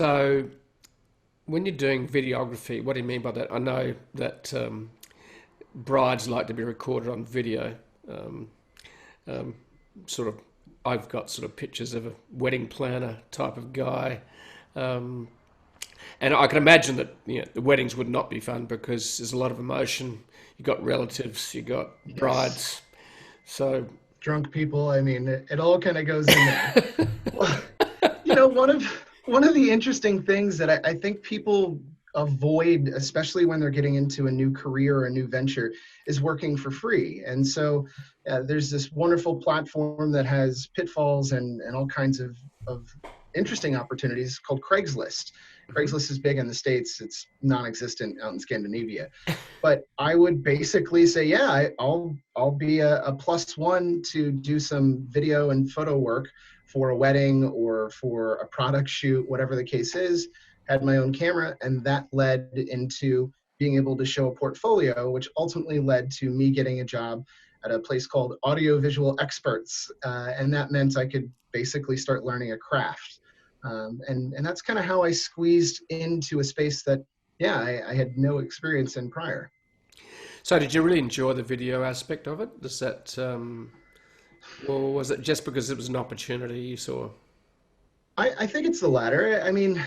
So when you're doing videography, what do you mean by that? I know that brides like to be recorded on video. Um, um, sort of, I've got sort of pictures of a wedding planner type of guy. Um, and I can imagine that the weddings would not be fun because there's a lot of emotion. You got relatives, you got Yes. brides. So Drunk people. I mean, it all kind of goes in there. Well, one of the interesting things that I think people avoid, especially when they're getting into a new career or a new venture, is working for free. And so there's this wonderful platform that has pitfalls and all kinds of interesting opportunities called Craigslist. mhm. Craigslist is big in the States. It's non-existent out in Scandinavia. But I would basically say, yeah, I'll be a plus one to do some video and photo work for a wedding or for a product shoot, whatever the case is. Had my own camera, and that led into being able to show a portfolio, which ultimately led to me getting a job at a place called Audiovisual Experts, and that meant I could basically start learning a craft. And that's kind of how I squeezed into a space that, yeah, I had no experience in prior. So did you really enjoy the video aspect of it? Or was it just because it was an opportunity you saw? I think it's the latter. I mean,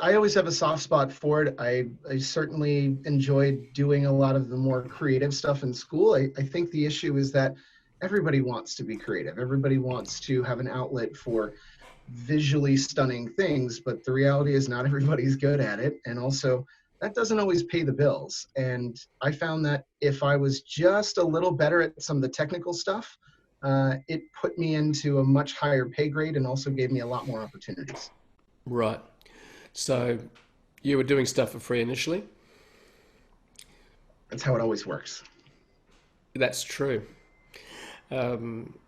I always have a soft spot for it. I certainly enjoyed doing a lot of the more creative stuff in school. I think the issue is that everybody wants to be creative. Everybody wants to have an outlet for visually stunning things, but the reality is not everybody's good at it. And also, that doesn't always pay the bills. And I found that if I was just a little better at some of the technical stuff, it put me into a much higher pay grade and also gave me a lot more opportunities. Right. So you were doing stuff for free initially? That's how it always works. That's true. Um,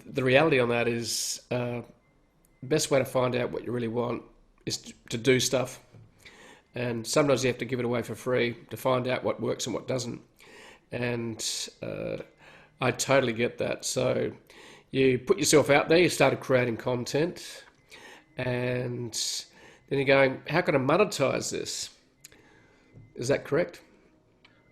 the reality on that is the best way to find out what you really want is to do stuff. And sometimes you have to give it away for free to find out what works and what doesn't. And I totally get that. So you put yourself out there, you started creating content, and then you're going, how can I monetize this? Is that correct?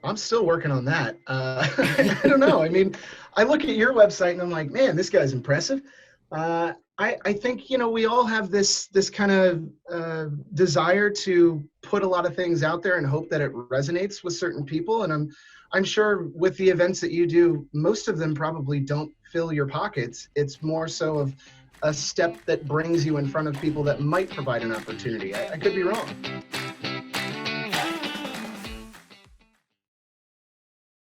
I'm still working on that. I don't know. I mean, I look at your website and I'm like, man, this guy's impressive. I think we all have this kind of desire to put a lot of things out there and hope that it resonates with certain people. And I'm sure with the events that you do, most of them probably don't fill your pockets. It's more so of a step that brings you in front of people that might provide an opportunity. I could be wrong.